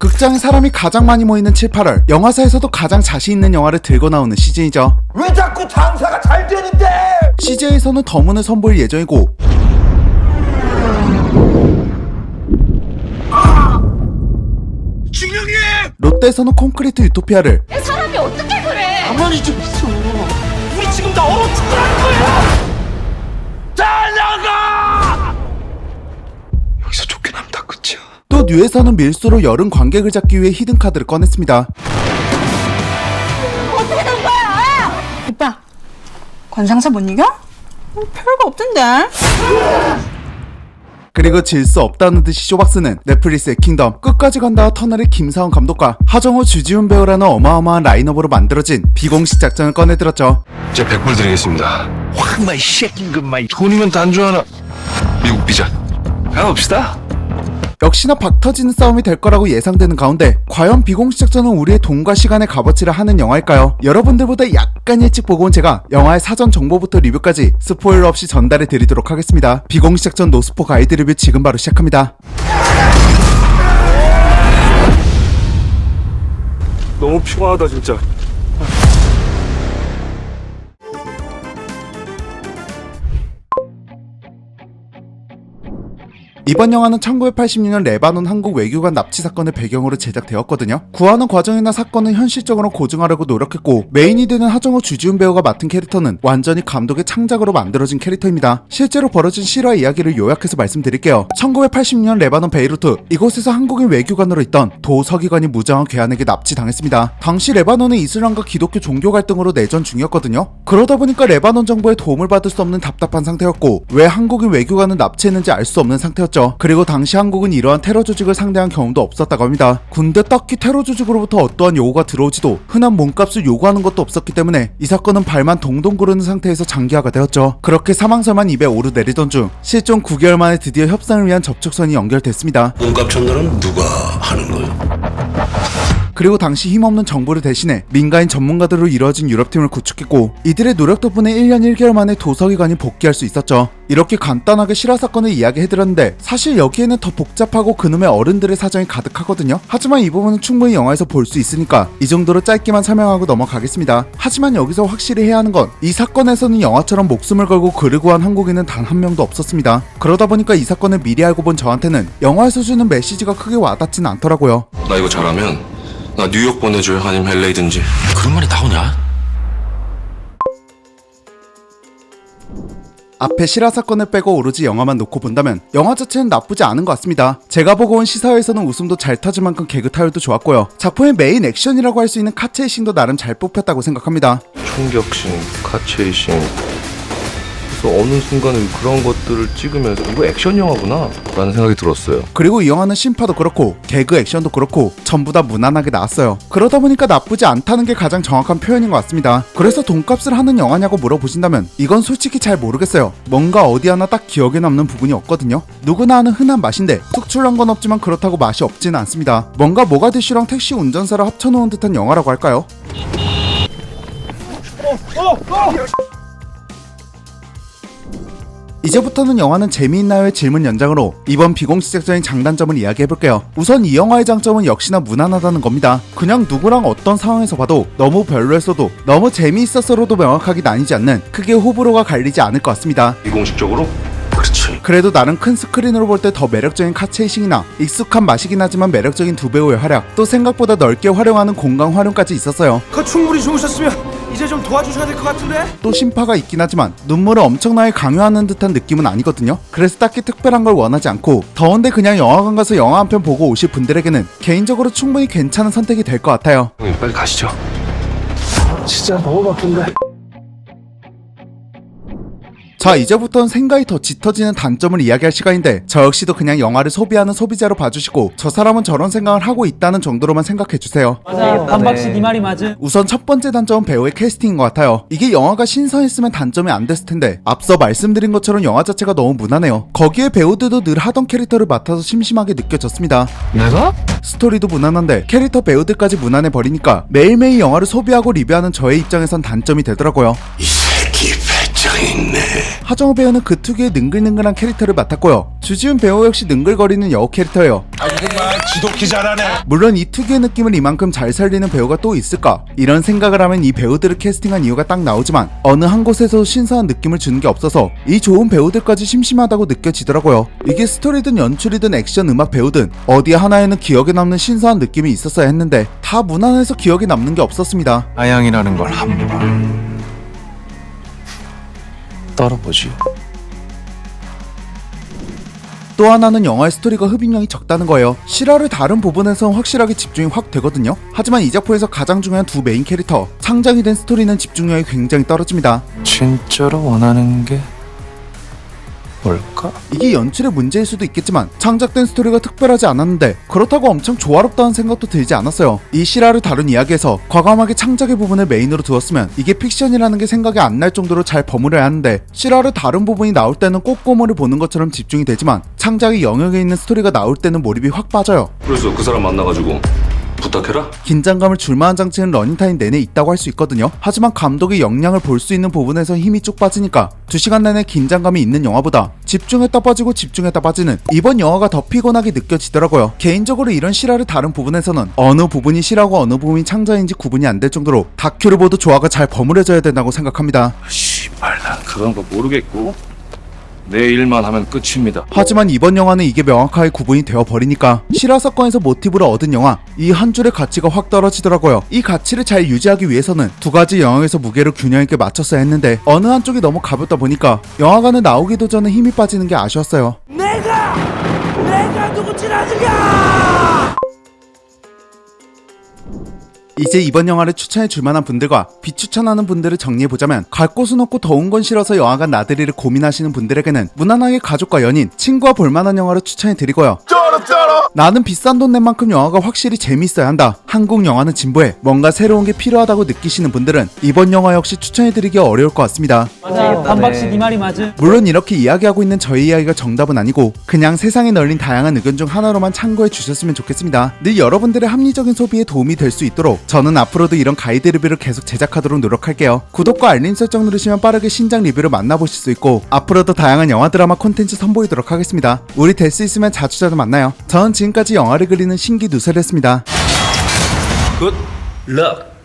극장에 사람이 가장 많이 모이는 7, 8월 영화사에서도 가장 자신 있는 영화를 들고 나오는 시즌이죠. 왜 자꾸 장사가 잘 되는데? CJ에서는 더문을 선보일 예정이고 진영이! 롯데에서는 콘크리트 유토피아를, 사람이 어떻게 그래? 가만히 좀 있어. 우리 지금 다 얼어 죽으라는 거야! 잘 나가! 여기서 쫓겨나면 다 끝이야. 또 뉴에서는 밀수로 여름 관객을 잡기 위해 히든카드를 꺼냈습니다. 어떻게 된 거야? 오빠, 관상사 못 이겨? 별거 없던데. 그리고 질 수 없다는 듯이 쇼박스는 넷플릭스의 킹덤, 끝까지 간다 터널의 김사원 감독과 하정우, 주지훈 배우라는 어마어마한 라인업으로 만들어진 비공식 작전을 꺼내들었죠. 제가 100불 드리겠습니다. 황마 이 새끼 금마 돈이면 단주 하나. 미국 비자. 가봅시다. 역시나 박터지는 싸움이 될 거라고 예상되는 가운데 과연 비공식 작전은 우리의 돈과 시간의 값어치를 하는 영화일까요? 여러분들보다 약간 일찍 보고 온 제가 영화의 사전 정보부터 리뷰까지 스포일러 없이 전달해 드리도록 하겠습니다. 비공식 작전 노스포 가이드 리뷰 지금 바로 시작합니다. 너무 피곤하다 진짜. 이번 영화는 1986년 레바논 한국 외교관 납치 사건을 배경으로 제작되었거든요. 구하는 과정이나 사건은 현실적으로 고증하려고 노력했고 메인이 되는 하정우, 주지훈 배우가 맡은 캐릭터는 완전히 감독의 창작으로 만들어진 캐릭터입니다. 실제로 벌어진 실화 이야기를 요약해서 말씀드릴게요. 1986년 레바논 베이루트, 이곳에서 한국인 외교관으로 있던 도 서기관이 무장한 괴한에게 납치당했습니다. 당시 레바논은 이슬람과 기독교 종교 갈등으로 내전 중이었거든요. 그러다 보니까 레바논 정부의 도움을 받을 수 없는 답답한 상태였고 왜 한국인 외교관을 납치했는지 알 수 없는 상태였죠. 그리고 당시 한국은 이러한 테러 조직을 상대한 경험도 없었다고 합니다. 군대 딱히 테러 조직으로부터 어떠한 요구가 들어오지도 흔한 몸값을 요구하는 것도 없었기 때문에 이 사건은 발만 동동 구르는 상태에서 장기화가 되었죠. 그렇게 사망설만 입에 오르내리던 중 실종 9개월 만에 드디어 협상을 위한 접촉선이 연결됐습니다. 몸값 전달은 누가 하는 거예요? 그리고 당시 힘없는 정부를 대신해 민간인 전문가들로 이루어진 유럽팀을 구축했고 이들의 노력 덕분에 1년 1개월 만에 도서기관이 복귀할 수 있었죠. 이렇게 간단하게 실화 사건을 이야기해드렸는데 사실 여기에는 더 복잡하고 그놈의 어른들의 사정이 가득하거든요. 하지만 이 부분은 충분히 영화에서 볼 수 있으니까 이 정도로 짧게만 설명하고 넘어가겠습니다. 하지만 여기서 확실히 해야 하는 건 이 사건에서는 영화처럼 목숨을 걸고 그르고 한 한국인은 단 한 명도 없었습니다. 그러다 보니까 이 사건을 미리 알고 본 저한테는 영화에서 주는 메시지가 크게 와닿진 않더라고요. 나 이거 잘하면 나 뉴욕 보내줘요. 아니면 LA든지. 그런 말이 나오냐? 앞에 실화 사건을 빼고 오로지 영화만 놓고 본다면 영화 자체는 나쁘지 않은 것 같습니다. 제가 보고 온 시사회에서는 웃음도 잘 터질 만큼 개그 타율도 좋았고요. 작품의 메인 액션이라고 할 수 있는 카체이싱도 나름 잘 뽑혔다고 생각합니다. 총격신, 카체이싱. 그래서 어느 순간에 그런 것들을 찍으면서 이거 액션 영화구나 라는 생각이 들었어요. 그리고 이 영화는 심파도 그렇고 개그 액션도 그렇고 전부 다 무난하게 나왔어요. 그러다 보니까 나쁘지 않다는 게 가장 정확한 표현인 것 같습니다. 그래서 돈값을 하는 영화냐고 물어보신다면 이건 솔직히 잘 모르겠어요. 뭔가 어디 하나 딱 기억에 남는 부분이 없거든요. 누구나 아는 흔한 맛인데 특출난 건 없지만 그렇다고 맛이 없지는 않습니다. 뭔가 모가디슈랑 택시 운전사를 합쳐놓은 듯한 영화라고 할까요? 이제부터는 영화는 재미있나요의 질문 연장으로 이번 비공식 작전의 장단점을 이야기해볼게요. 우선 이 영화의 장점은 역시나 무난하다는 겁니다. 그냥 누구랑 어떤 상황에서 봐도 너무 별로였어도 너무 재미있었어로도 명확하게 나뉘지 않는 크게 호불호가 갈리지 않을 것 같습니다. 비공식적으로? 그렇지. 그래도 나름 큰 스크린으로 볼 때 더 매력적인 카체이싱이나 익숙한 맛이긴 하지만 매력적인 두 배우의 활약, 또 생각보다 넓게 활용하는 공간 활용까지 있었어요. 그 충분히 좋으셨으면 이제 좀 도와주셔야 될 것 같은데? 또 심파가 있긴 하지만 눈물을 엄청나게 강요하는 듯한 느낌은 아니거든요. 그래서 딱히 특별한 걸 원하지 않고 더운데 그냥 영화관 가서 영화 한 편 보고 오실 분들에게는 개인적으로 충분히 괜찮은 선택이 될 것 같아요. 형님 빨리 가시죠. 진짜 너무 바쁜데. 자, 이제부터는 생각이 더 짙어지는 단점을 이야기할 시간인데 저 역시도 그냥 영화를 소비하는 소비자로 봐주시고 저 사람은 저런 생각을 하고 있다는 정도로만 생각해주세요. 맞아, 반박씨 네 말이 맞음. 우선 첫 번째 단점은 배우의 캐스팅인 것 같아요. 이게 영화가 신선했으면 단점이 안 됐을 텐데 앞서 말씀드린 것처럼 영화 자체가 너무 무난해요. 거기에 배우들도 늘 하던 캐릭터를 맡아서 심심하게 느껴졌습니다. 내가? 스토리도 무난한데 캐릭터 배우들까지 무난해 버리니까 매일매일 영화를 소비하고 리뷰하는 저의 입장에선 단점이 되더라고요. 이 새끼 배짱 매력이 있네. 하정우 배우는 그 특유의 능글능글한 캐릭터를 맡았고요. 주지훈 배우 역시 능글거리는 여우 캐릭터예요. 정말 지독히 잘하네. 물론 이 특유의 느낌을 이만큼 잘 살리는 배우가 또 있을까? 이런 생각을 하면 이 배우들을 캐스팅한 이유가 딱 나오지만 어느 한 곳에서 신선한 느낌을 주는 게 없어서 이 좋은 배우들까지 심심하다고 느껴지더라고요. 이게 스토리든 연출이든 액션, 음악, 배우든 어디 하나에는 기억에 남는 신선한 느낌이 있었어야 했는데 다 무난해서 기억에 남는 게 없었습니다. 아양이라는 걸 한번 떨어보지. 또 하나는 영화의 스토리가 흡입량이 적다는 거예요. 실화를 다른 부분에선 확실하게 집중이 확 되거든요. 하지만 이 작품에서 가장 중요한 두 메인 캐릭터, 창작이 된 스토리는 집중력이 굉장히 떨어집니다. 진짜로 원하는 게 뭘까? 이게 연출의 문제일 수도 있겠지만 창작된 스토리가 특별하지 않았는데 그렇다고 엄청 조화롭다는 생각도 들지 않았어요. 이 실화를 다룬 이야기에서 과감하게 창작의 부분을 메인으로 두었으면 이게 픽션이라는 게 생각이 안 날 정도로 잘 버무려야 하는데 실화를 다룬 부분이 나올 때는 꼼꼼히를 보는 것처럼 집중이 되지만 창작의 영역에 있는 스토리가 나올 때는 몰입이 확 빠져요. 그래서 그 사람 만나가지고 부탁해라. 긴장감을 줄만한 장치는 러닝타임 내내 있다고 할 수 있거든요. 하지만 감독의 역량을 볼 수 있는 부분에서 힘이 쭉 빠지니까 2시간 내내 긴장감이 있는 영화보다 집중했다 빠지고 집중했다 빠지는 이번 영화가 더 피곤하게 느껴지더라고요. 개인적으로 이런 실화를 다룬 부분에서는 어느 부분이 실화고 어느 부분이 창작인지 구분이 안 될 정도로 다큐를 보도 조화가 잘 버무려져야 된다고 생각합니다. 씨발 난 그런 거 모르겠고 내 일만 하면 끝입니다. 하지만 이번 영화는 이게 명확하게 구분이 되어버리니까 실화 사건에서 모티브를 얻은 영화, 이 한 줄의 가치가 확 떨어지더라고요. 이 가치를 잘 유지하기 위해서는 두 가지 영역에서 무게를 균형 있게 맞췄어야 했는데 어느 한쪽이 너무 가볍다 보니까 영화관에 나오기도 전에 힘이 빠지는 게 아쉬웠어요. 내가 누구지 아느냐? 이제 이번 영화를 추천해 줄 만한 분들과 비추천하는 분들을 정리해보자면 갈 곳은 없고 더운 건 싫어서 영화관 나들이를 고민하시는 분들에게는 무난하게 가족과 연인, 친구와 볼만한 영화를 추천해드리고요. 나는 비싼 돈 낸 만큼 영화가 확실히 재미있어야 한다. 한국 영화는 진보해. 뭔가 새로운 게 필요하다고 느끼시는 분들은 이번 영화 역시 추천해드리기 어려울 것 같습니다. 맞아. 반박씨 네 말이 맞음. 물론 이렇게 이야기하고 있는 저희 이야기가 정답은 아니고 그냥 세상에 널린 다양한 의견 중 하나로만 참고해 주셨으면 좋겠습니다. 늘 여러분들의 합리적인 소비에 도움이 될 수 있도록 저는 앞으로도 이런 가이드 리뷰를 계속 제작하도록 노력할게요. 구독과 알림 설정 누르시면 빠르게 신작 리뷰를 만나보실 수 있고 앞으로도 다양한 영화 드라마 콘텐츠 선보이도록 하겠습니다. 우리 될 수 있으면 자주자주 만나요. 저는 지금까지 영화를 그리는 신기 누설이었습니다. 굿 럭.